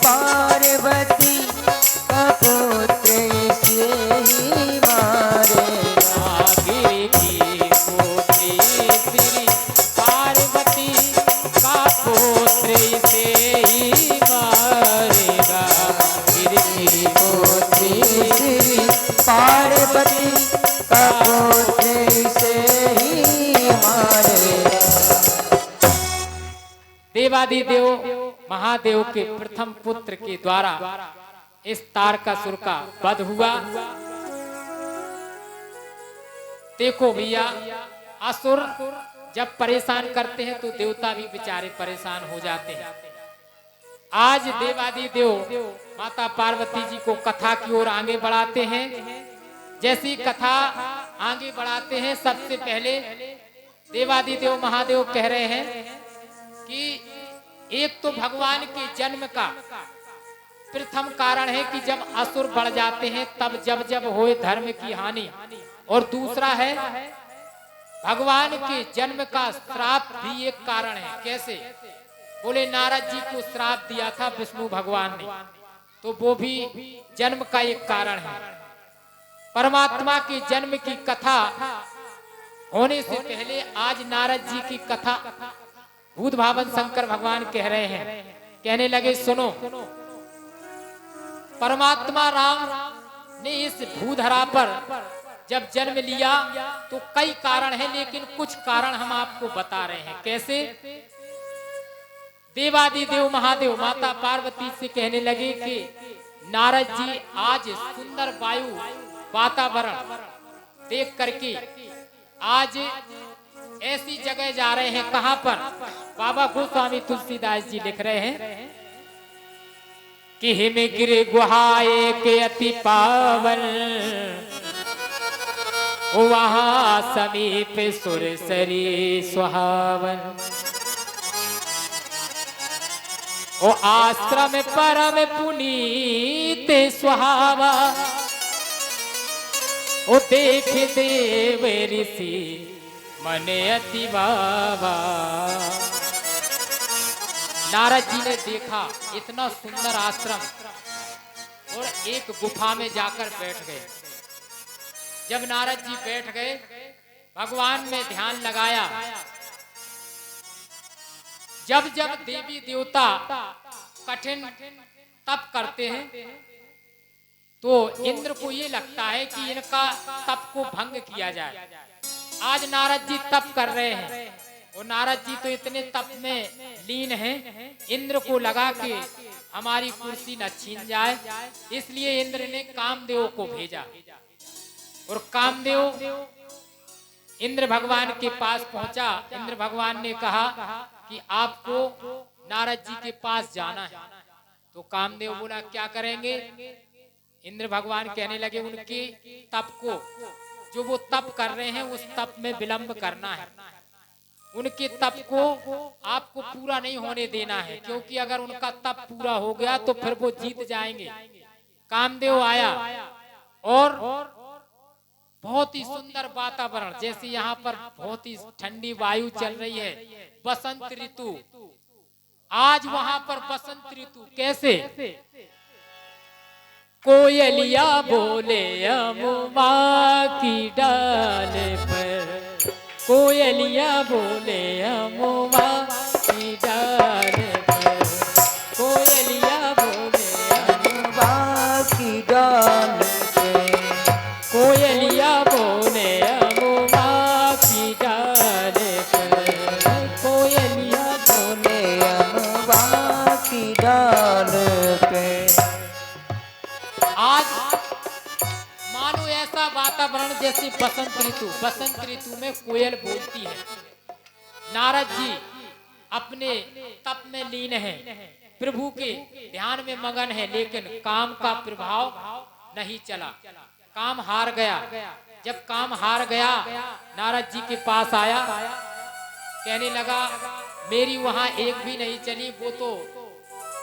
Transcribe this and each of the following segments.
पार्वती का पुत्र इसे ही मारेगा। गिर की पुत्री श्री पार्वती का पुत्र इसे ही मारेगा। गिर की पुत्री श्री पार्वती का पुत्र इसे ही मारेगा। देवादिदेव महादेव के प्रथम पुत्र के द्वारा इस तारकासुर का वध हुआ। देखो भैया, असुर जब परेशान करते हैं तो देवता भी बेचारे परेशान हो जाते हैं। आज देवादिदेव माता पार्वती जी को कथा की ओर आगे बढ़ाते हैं। जैसी कथा आगे बढ़ाते हैं, सबसे पहले देवादिदेव महादेव कह रहे हैं कि एक तो भगवान के जन्म का प्रथम कारण है कि जब असुर बढ़ जाते हैं तब जब जब होए धर्म की हानि, और दूसरा है भगवान के जन्म का श्राप भी एक कारण है। कैसे? बोले नारद जी को श्राप दिया था विष्णु भगवान ने, तो वो भी जन्म का एक कारण है। परमात्मा के जन्म की कथा होने से पहले आज नारद जी की कथा भूत भावन शंकर भगवान कह रहे हैं। कहने लगे सुनो, परमात्मा राम ने इस भूधरा पर जब जन्म लिया तो कई कारण हैं, लेकिन कुछ कारण हम आपको बता रहे हैं। कैसे? देवादिदेव महादेव माता पार्वती से कहने लगे कि नारद जी आज सुंदर वायु वातावरण देख करके आज ऐसी जगह जा रहे हैं। कहां पर? बाबा गोस्वामी तुलसीदास जी लिख रहे हैं कि हिम गिर गुहाए के अति पावन, वहां समीप सुरसरी सुहावन। ओ आश्रम परम पुनीत सुहावा, ओ देख देव ऋषि मने अति बाबा। नारद जी ने देखा इतना सुंदर आश्रम और एक गुफा में जाकर बैठ गए। जब नारद जी बैठ गए, भगवान में ध्यान लगाया। जब जब देवी देवता कठिन तप करते हैं तो इंद्र को ये लगता है कि इनका तप को भंग किया जाए। आज नारद जी तप कर रहे हैं और नारद जी तो इतने तप में लीन हैं, इंद्र को लगा कि हमारी कुर्सी न छीन जाए, इसलिए इंद्र ने कामदेव को भेजा। और कामदेव इंद्र भगवान के पास पहुंचा। इंद्र भगवान ने कहा कि आपको नारद जी के पास जाना है। तो कामदेव बोला क्या करेंगे? इंद्र भगवान कहने लगे उनके तप को, जो वो तप कर रहे हैं उस तप में विलंब करना है। उनके तप को आपको पूरा नहीं होने देना है, क्योंकि अगर उनका तप पूरा हो गया तो फिर वो जीत जाएंगे। कामदेव आया और बहुत ही सुंदर वातावरण, जैसे यहाँ पर बहुत ही ठंडी वायु चल रही है, बसंत ऋतु। आज वहां पर बसंत ऋतु। कैसे? कोयलिया बोले अमुमा की डाल पर, कोयलिया बोले अमुमा की डाल पर, कोयलिया बोले अमुमा की डाल पे, कोयलिया बोले अमुमा की डाल पर, कोयलिया बोले अमुमा की डाल पे। आज मानो ऐसा वातावरण जैसे बसंत ऋतु। बसंत ऋतु में कोयल बोलती है। नारद जी अपने तप में लीन हैं, प्रभु के ध्यान में मगन है, लेकिन काम का प्रभाव नहीं चला। काम हार गया। जब काम हार गया, नारद जी के पास आया, कहने लगा मेरी वहां एक भी नहीं चली, वो तो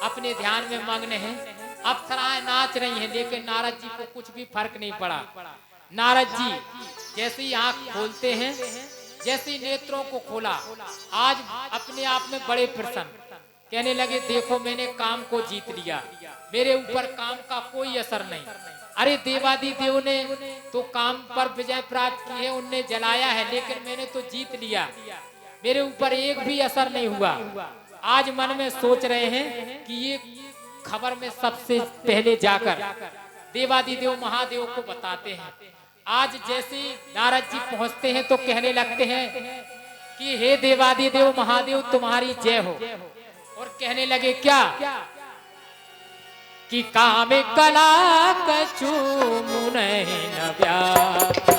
अपने ध्यान में मग्न है। अप्सराएं नाच रही हैं, लेकिन नारद जी को कुछ भी फर्क नहीं पड़ा। नारद जी जैसे ही आंख खोलते हैं, जैसे ही नेत्रों को खोला, आज अपने आप में बड़े प्रसन्न, कहने लगे देखो मैंने काम को जीत लिया, मेरे ऊपर काम का कोई असर नहीं। अरे देवादि देव ने तो काम पर विजय प्राप्त की है, उनने जलाया है, लेकिन मैंने तो जीत लिया, मेरे ऊपर एक भी असर नहीं हुआ। आज मन में सोच रहे हैं कि ये खबर में सबसे पहले जाकर देवादि देव महादेव को बताते हैं। आज जैसे नारद जी पहुंचते हैं तो कहने लगते हैं कि हे देवादि देव महादेव तुम्हारी जय हो, और कहने लगे क्या कि काम कला कछु मुनहि न व्यापी।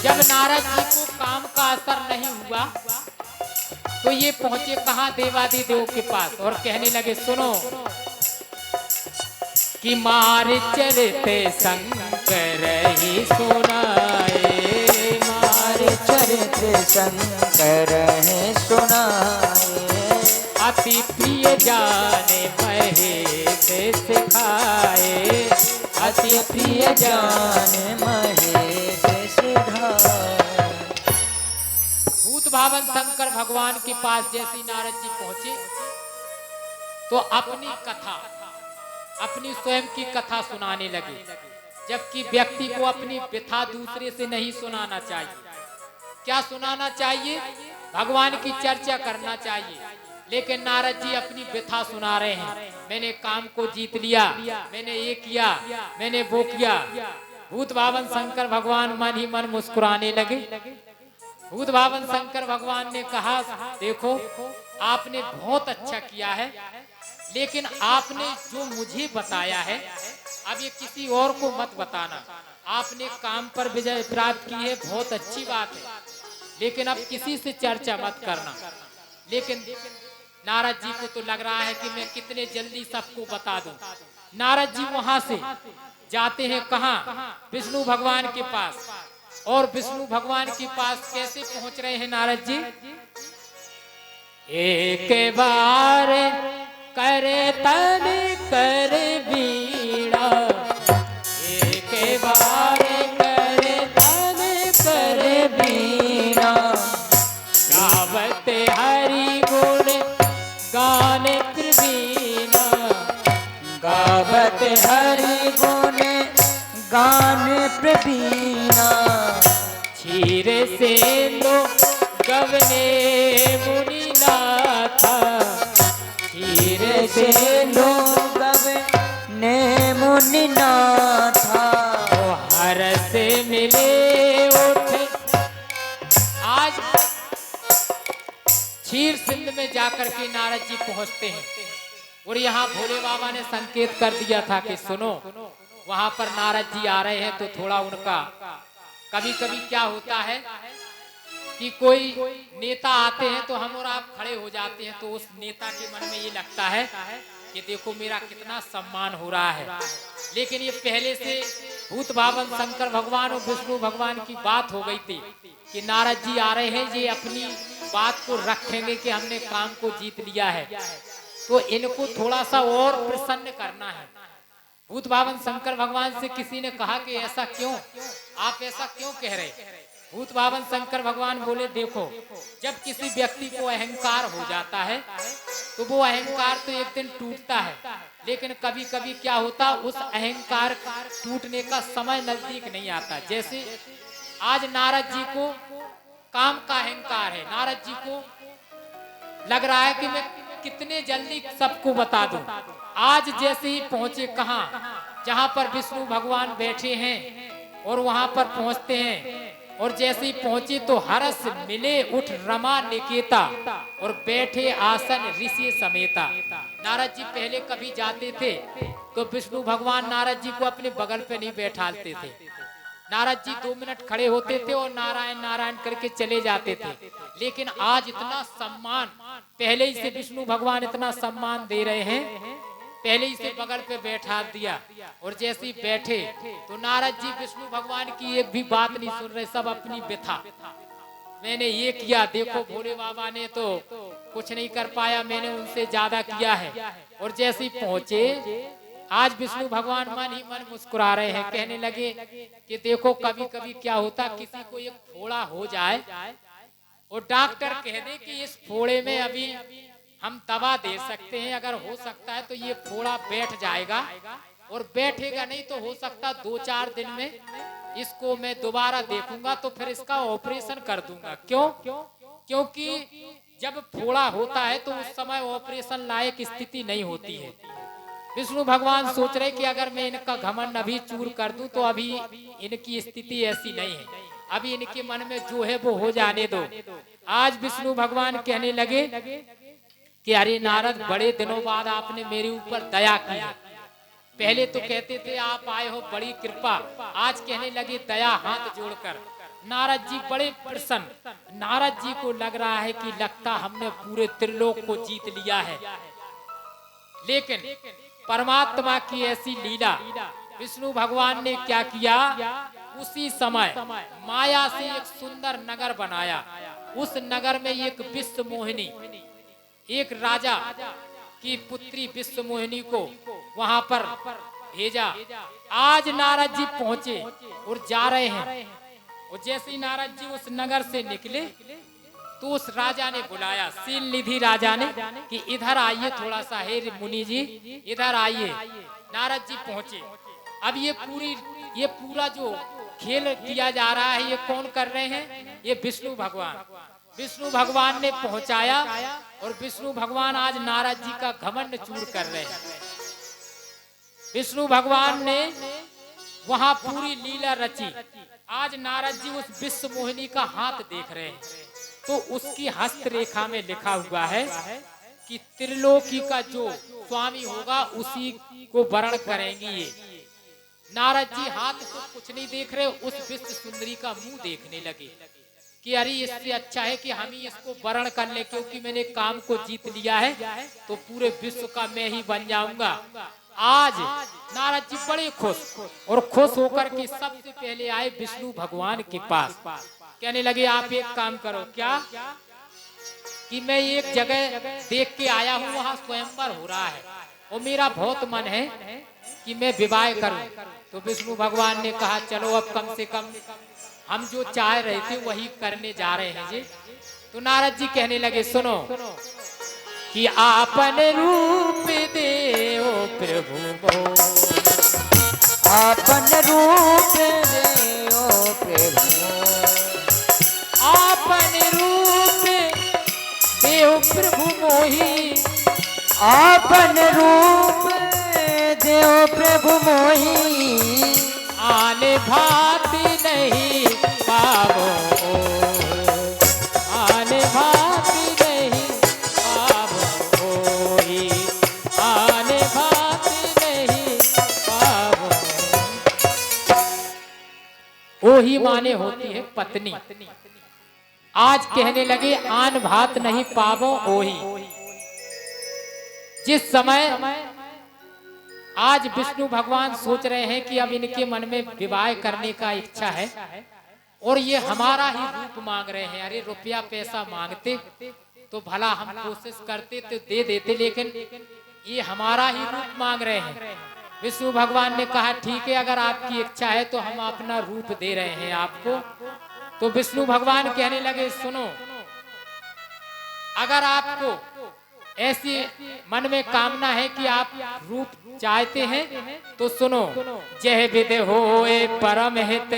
जब नारद जी को काम का असर नहीं हुआ तो ये पहुंचे कहाँ, देवादि देव के पास, और कहने लगे सुनो कि मार चरते शंकर ही सुनाए, मार चरते शंकर है सुनाए, अति प्रिय जाने महेश सिखाए, अति प्रिय जाने महेश सिधाए। भूत भावन शंकर भगवान के पास जैसे नारद जी पहुंचे तो अपनी कथा, अपनी स्वयं की कथा सुनाने लगे, जबकि व्यक्ति को अपनी व्यथा दूसरे से नहीं सुनाना चाहिए। क्या सुनाना चाहिए? भगवान की चर्चा करना चाहिए। लेकिन नारद जी अपनी व्यथा सुना रहे हैं, मैंने काम को जीत लिया, मैंने ये किया, मैंने वो किया। भूत भावन शंकर भगवान मन ही मन मुस्कुराने लगे। भूत भावन शंकर भगवान ने कहा देखो आपने बहुत अच्छा किया है, लेकिन आपने जो मुझे बताया है अब ये किसी और को मत बताना। आपने काम पर विजय प्राप्त की है, बहुत अच्छी बात है, लेकिन अब किसी से चर्चा मत करना। लेकिन नारद जी को तो लग रहा है कि मैं कितने जल्दी सबको बता दूं। नारद जी वहां से जाते हैं कहाँ? विष्णु भगवान के पास। और विष्णु भगवान के पास कैसे पहुंच रहे हैं नारद जी? एक बार करे तन कर बीड़ा, एक बार करे तन कर बीड़ा, गावत हरि गुण गान प्रवीणा, गावत हरि गुण गान प्रवीणा, क्षीर से लो गवने मुनिनाथा, क्षीर से लोग ने मुनिनाथा, हर से मिले उठ। आज क्षीर सिंध में जाकर के नारद जी पहुंचते हैं, और यहाँ भोले बाबा ने संकेत कर दिया था कि सुनो वहां पर नारद जी आ रहे हैं, तो थोड़ा उनका कभी कभी क्या होता है कि कोई नेता आते हैं तो हम और आप खड़े हो जाते हैं, तो उस नेता के मन में ये लगता है कि देखो मेरा कितना सम्मान हो रहा है। लेकिन ये पहले से भूत भावन शंकर भगवान और विष्णु भगवान की बात हो गई थी कि नारद जी आ रहे हैं, ये अपनी बात को रखेंगे कि हमने काम को जीत लिया है, तो इनको थोड़ा सा और प्रसन्न करना है। भूत भावन शंकर भगवान से किसी ने कहा कि ऐसा क्यों, आप ऐसा क्यों कह रहे? भूत भावन शंकर भगवान बोले देखो जब किसी व्यक्ति को अहंकार हो जाता है तो वो अहंकार तो एक दिन टूटता है, लेकिन कभी कभी क्या होता उस अहंकार टूटने का समय नजदीक नहीं आता। जैसे आज नारद जी को काम का अहंकार है, नारद जी को लग रहा है कि मैं कितने जल्दी सबको बता दूं। आज जैसे ही पहुंचे कहाँ, जहां पर विष्णु भगवान बैठे हैं, और वहां पर पहुंचते हैं, और जैसे ही पहुंचे तो हरस मिले उठ रमा निकेता, और बैठे आसन ऋषि समेता। नारद जी पहले कभी जाते थे तो विष्णु भगवान नारद जी को अपने बगल पे नहीं बैठाते थे। नारद जी 2 मिनट खड़े होते थे और नारायण नारायण करके चले जाते थे। लेकिन आज इतना सम्मान, पहले ही से विष्णु भगवान इतना सम्मान दे रहे हैं, पहले ही से बगल पे बैठा दिया, और जैसे ही बैठे तो नारद जी विष्णु भगवान की एक भी बात नहीं सुन रहे, सब अपनी व्यथा, मैंने ये किया, देखो भोले बाबा ने तो कुछ नहीं कर पाया, मैंने उनसे ज्यादा किया है। और जैसे ही पहुंचे आज विष्णु भगवान मन ही मन मुस्कुरा रहे हैं, कहने लगे कि देखो कभी कभी क्या होता, किसी को एक फोड़ा हो जाए और डॉक्टर कह दे कि इस फोड़े में अभी हम दवा दे सकते हैं, अगर हो सकता है तो ये फोड़ा बैठ जाएगा, और बैठेगा नहीं तो हो सकता 2-4 दिन में इसको मैं दोबारा देखूंगा तो फिर इसका ऑपरेशन कर दूंगा। क्यों? क्योंकि जब फोड़ा होता है तो उस समय ऑपरेशन लायक स्थिति नहीं होती है। विष्णु भगवान सोच रहे कि अगर मैं इनका घमंड अभी चूर कर दूं तो अभी इनकी स्थिति ऐसी नहीं है, अभी इनके मन में जो है वो हो जाने दो। आज विष्णु भगवान कहने लगे कि अरे नारद, बड़े दिनों बाद आपने मेरे ऊपर दया की है। पहले तो कहते थे आप आए हो बड़ी कृपा, आज कहने लगे दया हाथ जोड़कर। नारद जी बड़े प्रसन्न, नारद जी को लग रहा है कि लगता हमने पूरे त्रिलोक को जीत लिया है। लेकिन परमात्मा की ऐसी लीला, विष्णु भगवान ने क्या किया, उसी समय माया से एक सुंदर नगर बनाया। उस नगर में एक विश्व मोहिनी, एक राजा की पुत्री विश्व मोहिनी को वहां पर भेजा। आज नारद जी पहुंचे और जा रहे हैं, और जैसे ही नारद जी उस नगर से निकले तो उस राजा ने बुलाया, शील निधि राजा ने, कि इधर आइए थोड़ा सा, हे मुनि जी इधर आइए। नारद जी पहुंचे। अब ये पूरा जो खेल किया जा रहा है ये कौन कर रहे हैं, ये विष्णु भगवान। विष्णु भगवान ने पहुंचाया और विष्णु भगवान आज नारद जी का घमंड चूर कर रहे हैं। विष्णु भगवान ने वहां पूरी लीला रची। आज नारद जी उस विश्व मोहिनी का हाथ देख रहे हैं, तो उसकी हस्तरेखा में लिखा हुआ है कि त्रिलोकी का जो स्वामी होगा उसी को वरण करेंगी ये। नारद जी हाथ को कुछ नहीं देख रहे, उस विश्व सुंदरी का मुंह देखने लगे कि अरे इससे अच्छा है कि हम ही इसको वरण कर ले, क्योंकि मैंने काम को जीत लिया है तो पूरे विश्व का मैं ही बन जाऊंगा। आज नारद जी बड़े खुश, और खुश होकर के सबसे पहले आए विष्णु भगवान के पास। कहने लगे आप एक काम करो, क्या कि मैं एक जगह देख के आया हूँ, वहाँ स्वयंवर हो रहा है और मेरा बहुत मन है कि मैं विवाह करूं। तो विष्णु भगवान ने कहा चलो अब कम से कम हम जो चाह रहे थे वही करने जा रहे हैं जी। तो नारद जी कहने लगे सुनो कि आपन रूप देओ प्रभु मोर, आपन रूप देओ प्रभु मोर, आपन रूप देओ प्रभु मोहि, आपन रूप देओ प्रभु मोहि, आने भाती नहीं पावो, आने भाती नहीं पावो, आने भाती नहीं पावो। ओही माने होती है पत्नी। आज कहने लगे आन भात नहीं पावो ओही। जिस समय आज विष्णु भगवान सोच रहे हैं कि अब इनके मन में विवाह करने का इच्छा है और ये हमारा ही रूप मांग रहे हैं। अरे रुपया पैसा मांगते तो भला हम कोशिश करते तो दे देते, लेकिन ये हमारा ही रूप मांग रहे हैं। विष्णु भगवान ने कहा ठीक है, अगर आपकी इच्छा है तो हम अपना रूप दे रहे हैं आपको। तो विष्णु भगवान कहने लगे सुनो, अगर आपको ऐसी मन में कामना है कि आप रूप चाहते हैं तो सुनो, जय विद होए परम हित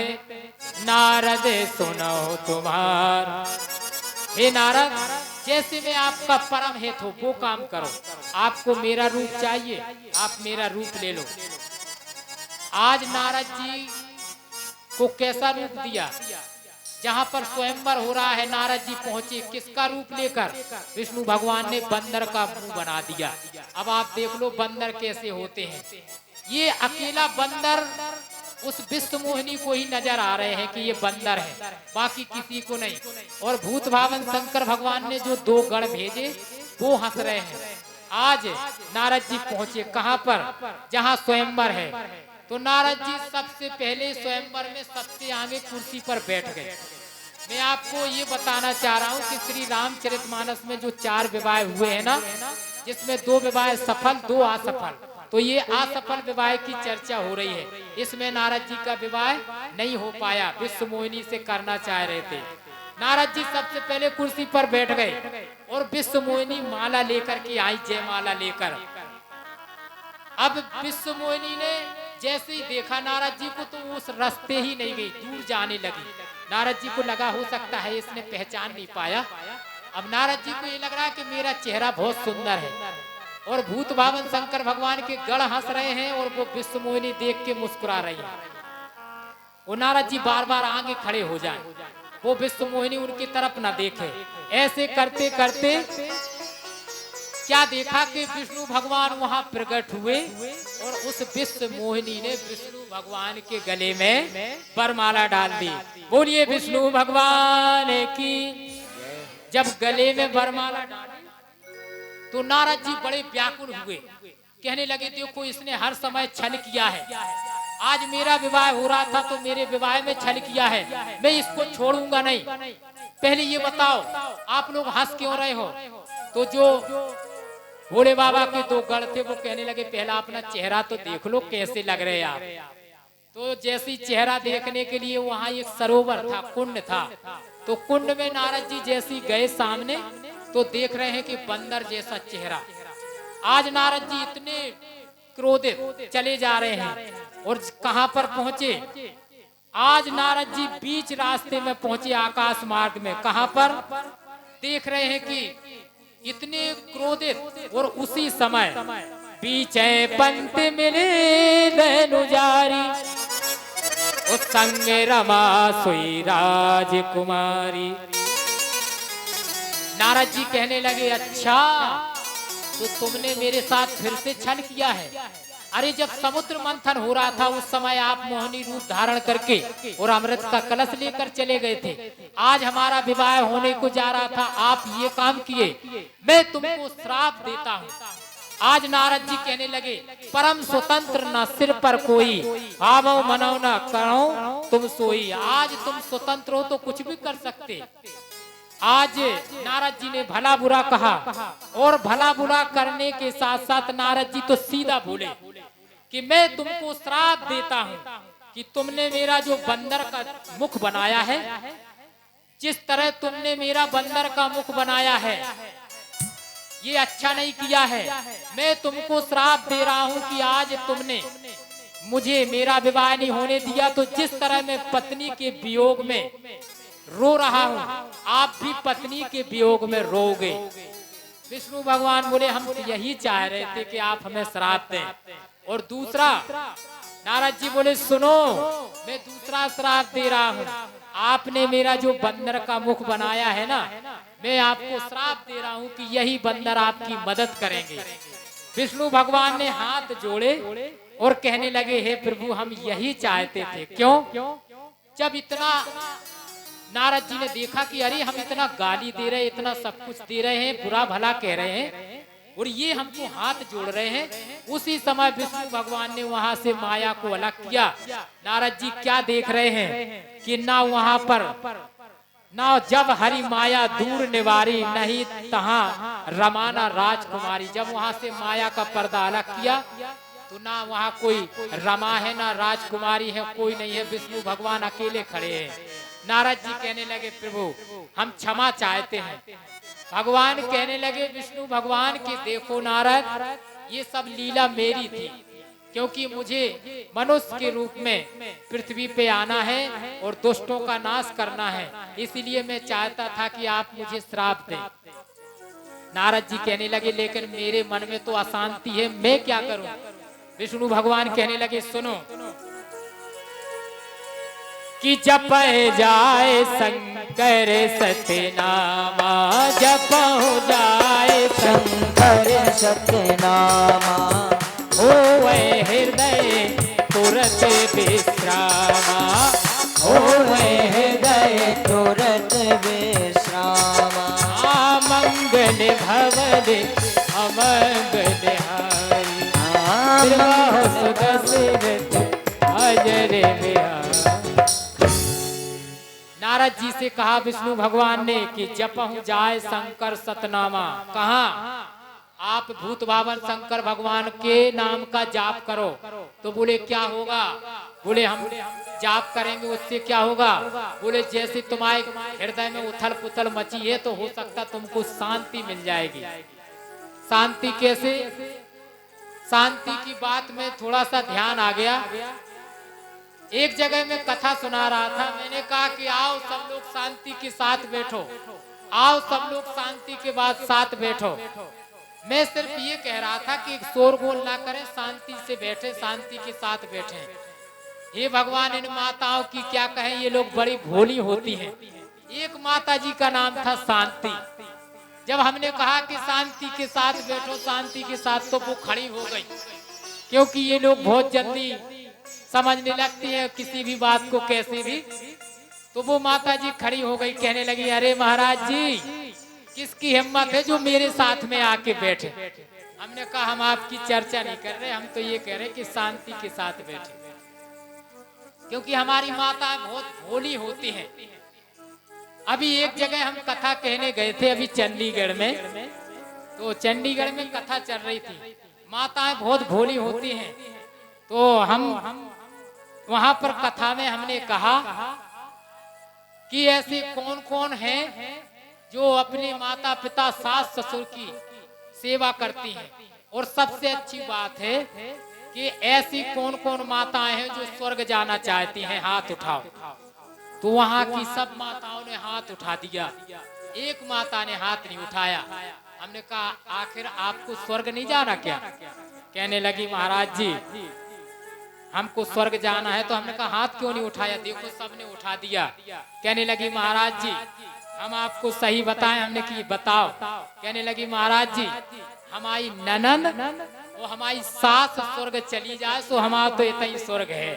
नारद सुनो तुम्हारा। हे नारद, जैसे मैं आपका परम हित हो वो काम करो। आपको मेरा रूप चाहिए, आप मेरा रूप ले लो। आज नारद जी को कैसा रूप दिया, जहाँ पर स्वयंवर हो रहा है नारद जी पहुंचे, किसका रूप लेकर? विष्णु भगवान ने बंदर का मुंह बना दिया। अब आप देख लो बंदर कैसे होते हैं। ये अकेला बंदर उस विश्व मोहिनी को ही नजर आ रहे हैं कि ये बंदर है, बाकी किसी को नहीं। और भूत भावन शंकर भगवान ने जो 2 गण भेजे वो हंस रहे हैं। आज नारद जी पहुंचे कहाँ पर? जहाँ स्वयंवर है। तो नारद जी सबसे पहले स्वयंवर में सबसे आगे कुर्सी पर बैठ गए। मैं आपको ये बताना चाह रहा हूँ कि श्री रामचरितमानस में जो 4 विवाह हुए हैं ना, जिसमें 2 विवाह सफल 2 असफल, तो ये असफल विवाह की चर्चा हो रही है। इसमें नारद जी का विवाह नहीं हो पाया, विश्व मोहिनी से करना चाह रहे थे। नारद जी सबसे पहले कुर्सी पर बैठ गए और विश्व मोहिनी माला लेकर के आई, जयमाला लेकर। अब विश्व मोहिनी ने जैसे ही देखा नारद जी को तो उस रास्ते ही नहीं गई, दूर जाने लगी। नारद जी को लगा हो सकता है इसने पहचान नहीं पाया। अब नारद जी को ये लग रहा है कि मेरा चेहरा बहुत सुंदर है और भूत भावन शंकर भगवान के गढ़ हंस रहे हैं और वो विश्व मोहिनी देख के मुस्कुरा रही है। वो नारद जी बार बार आगे खड़े हो जाए, वो विश्व मोहिनी उनकी तरफ ना देखे। ऐसे करते करते क्या देखा कि विष्णु भगवान वहां प्रकट हुए और उस विश्व मोहिनी ने विष्णु भगवान के गले में वरमाला डाल दी। बोलिए विष्णु भगवान की। जब गले में वरमाला डाली तो नारद जी बड़े व्याकुल हुए, कहने लगे देखो इसने हर समय छल किया है, आज मेरा विवाह हो रहा था तो मेरे विवाह में छल किया है, मैं इसको छोड़ूंगा नहीं। पहले ये बताओ आप लोग हंस क्यों रहे हो? तो जो भोले बाबा के दो गढ़ थे वो कहने लगे पहला अपना चेहरा तो देख लो कैसे लग रहे हैं आप। तो जैसी चेहरा देखने के लिए वहां एक सरोवर था, कुंड था, तो कुंड में नारद जी जैसी गए सामने तो देख रहे हैं कि बंदर जैसा चेहरा। आज नारद जी इतने क्रोधित चले जा रहे हैं और कहां पर पहुंचे? आज नारद जी बीच रास्ते में पहुंचे, आकाश मार्ग में। कहां पर? देख रहे हैं कि इतने क्रोधित। और उसी समय बीच पंत मिले धनुजारी, उस संग रमा सोई राजकुमारी। नारद जी कहने लगे अच्छा तो तुमने मेरे साथ फिर से छल किया है। अरे जब समुद्र मंथन हो रहा था उस समय आप मोहिनी रूप धारण करके और अमृत का कलश लेकर चले गए थे। आज हमारा विवाह होने को जा रहा था, आप ये काम किए, मैं तुमको श्राप देता हूँ। आज नारद जी कहने लगे परम स्वतंत्र न सिर पर कोई, आवो मनो न करो तुम सोई। आज तुम स्वतंत्र हो तो कुछ भी कर सकते। आज नारद जी ने भला बुरा कहा और भला बुरा करने के साथ साथ नारद जी तो सीधा बोले कि मैं तुमको श्राप देता हूँ कि तुमने मेरा जो बंदर का मुख बनाया है, जिस तरह तुमने मेरा बंदर का मुख बनाया है ये अच्छा नहीं किया है। मैं तुमको श्राप दे रहा हूँ कि आज तुमने मुझे मेरा विवाह नहीं होने दिया, तो जिस तरह मैं पत्नी के वियोग में रो रहा हूँ आप भी पत्नी के वियोग में रोगे। विष्णु भगवान बोले हम यही चाह रहे थे कि आप हमें श्राप दें। और दूसरा नारद जी बोले सुनो मैं दूसरा श्राप दे रहा हूँ, आपने मेरा जो बंदर का मुख बनाया है ना, मैं आपको श्राप दे रहा हूँ कि यही बंदर आपकी मदद करेंगे। विष्णु भगवान ने हाथ जोड़े और कहने लगे हे प्रभु हम यही चाहते थे। क्यों? जब इतना नारद जी ने देखा कि अरे हम इतना गाली दे रहे, इतना सब कुछ दे रहे हैं, बुरा भला कह रहे हैं और ये हमको हाथ जोड़ रहे हैं, उसी समय विष्णु भगवान ने वहां से माया को अलग किया। नारद जी क्या देख रहे हैं कि ना वहां पर ना जब हरि माया दूर निवारी, नहीं तहां रमाना राजकुमारी। जब वहां से माया का पर्दा अलग किया तो ना वहां कोई रमा है ना राजकुमारी है, कोई नहीं है, विष्णु भगवान अकेले खड़े हैं। नारद जी कहने लगे प्रभु हम क्षमा चाहते हैं। भगवान कहने लगे विष्णु भगवान की देखो नारद ये सब लीला मेरी थी, क्योंकि मुझे मनुष्य के रूप में पृथ्वी पे आना है और दुष्टों का नाश करना है, इसीलिए मैं चाहता था कि आप मुझे श्राप दें। नारद जी कहने लगे लेकिन मेरे मन में तो अशांति है, मैं क्या करूं? विष्णु भगवान कहने लगे सुनो कि जप जाए शंकर सतनामा, जप जाए शंकर सतनामा, होए हृदय तुरत विश्रामा, होए हृदय तुरत विश्रामा। मंगल भवन अमंगल हारी, दशरथ अजर बिहारी। नारद जी से कहा विष्णु भगवान ने कि जपहु जाए शंकर सतनामा। कहा? आप भूत भावन शंकर भगवान के नाम का जाप करो। तो बोले क्या होगा? बोले हम जाप करेंगे उससे क्या होगा? बोले जैसे तुम्हारे हृदय में उथल पुथल मची है तो हो सकता तुमको शांति मिल जाएगी। शांति कैसे? शांति की बात में थोड़ा सा ध्यान आ गया। एक जगह में कथा सुना रहा था, मैंने कहा कि आओ सब लोग शांति के साथ बैठो, आओ सब लोग शांति के बाद साथ बैठो। मैं सिर्फ ये कह रहा था कि शोरगुल ना करें, शांति से बैठे, शांति के साथ बैठे। हे भगवान, इन माताओं की क्या कहें, ये लोग बड़ी भोली होती हैं। एक माता जी का नाम था शांति। जब हमने कहा कि शांति के साथ बैठो, शांति के साथ, तो वो खड़ी हो गई, क्योंकि ये लोग बहुत जल्दी समझने लगती है किसी भी बात को कैसे भी। तो वो माता जी खड़ी हो गई, कहने लगी, अरे महाराज जी, किसकी हिम्मत है जो मेरे साथ में आके बैठे। हमने कहा हम आपकी चर्चा नहीं कर रहे, हम तो ये कह रहे कि शांति के साथ बैठे, क्योंकि हमारी माता बहुत भोली होती हैं। अभी एक जगह हम कथा कहने गए थे, अभी चंडीगढ़ में, तो चंडीगढ़ में कथा चल रही थी। माताएं बहुत भोली होती हैं। तो हम वहां पर कथा में हमने कहा कि ऐसे कौन कौन हैं जो अपने माता पिता सास ससुर की सेवा करती हैं। और सबसे अच्छी बात है कि ऐसी कौन कौन माताएं हैं जो स्वर्ग जाना चाहती हैं, हाथ उठाओ। तो वहां की सब माताओं ने हाथ उठा दिया, एक माता ने हाथ नहीं उठाया। हमने कहा आखिर आपको स्वर्ग नहीं जाना क्या? कहने लगी, महाराज जी हमको स्वर्ग जाना है। तो हमने कहा हाथ क्यों नहीं उठाया? देखो सबने उठा दिया। कहने लगी, महाराज जी हम आपको सही बताएं। हमने की बताओ। कहने लगी, महाराज जी हमारी ननंद और हमारी सास स्वर्ग चली जाए तो हमारा तो इतना ही स्वर्ग है,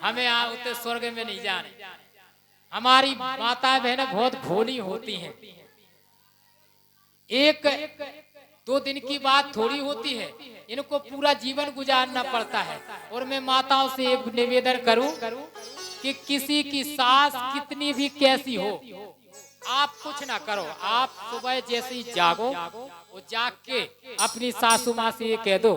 हमें उतने स्वर्ग में नहीं जाने। हमारी माताएं बहनें बहुत भोली होती हैं। एक दो दिन की बात थोड़ी होती है, इनको पूरा जीवन गुजारना पड़ता है। और मैं माताओं से एक निवेदन करूं कि किसी की सास कितनी भी कैसी हो, आप कुछ ना करो। आप सुबह जैसे ही जागो, वो जाग के अपनी सासू माँ से ये कह दो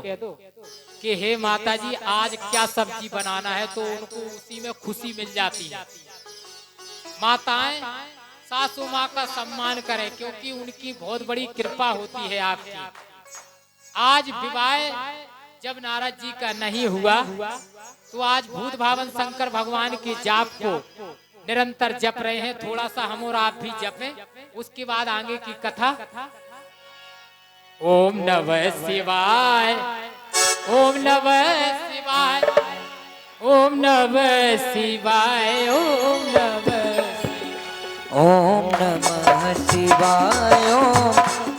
कि हे माता जी आज क्या सब्जी बनाना है, तो उनको उसी में खुशी मिल जाती है। माताएं सासू माँ का सम्मान करें, क्योंकि उनकी बहुत बड़ी कृपा होती है आपकी। आज विवाह जब नारद जी का नहीं हुआ, तो आज भूत भावन शंकर भगवान के जाप को निरंतर जप रहे हैं। थोड़ा सा हम और आप भी जपें, उसके बाद आगे की कथा। ओम नमः शिवाय, ओम नमः शिवाय, ओम नमः शिवाय, ओम नमः, ओम नमः शिवाय, ओम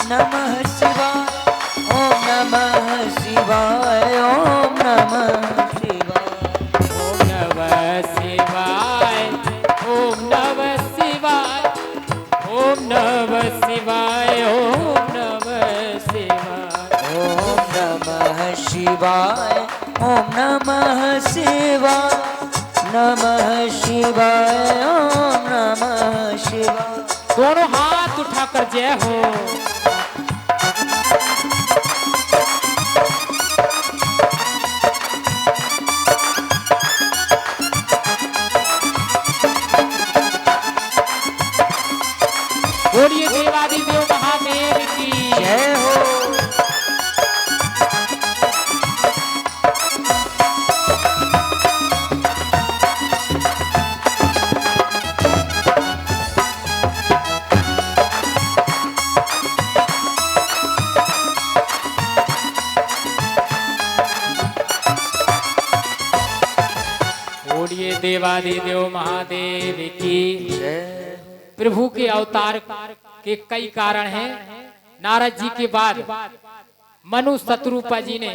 नमः शिवाय, ओम नमः शिवाय, ओम नमः शिवाय, ओम नमः शिवाय, ओम नमः शिवाय, ओम नमः शिवाय, ओम नमः शिवाय, ओम नमः शिवाय, नमः शिवाय, ओम नमः शिवाय। दोनों हाथ उठाकर जय हो। बोलिए देवादिदेव महादेव की जय हो। बोलिए देवादिदेव महादेव की जय। प्रभु के अवतार के कई कारण हैं। नारद जी के बाद मनु शत्रुपा जी ने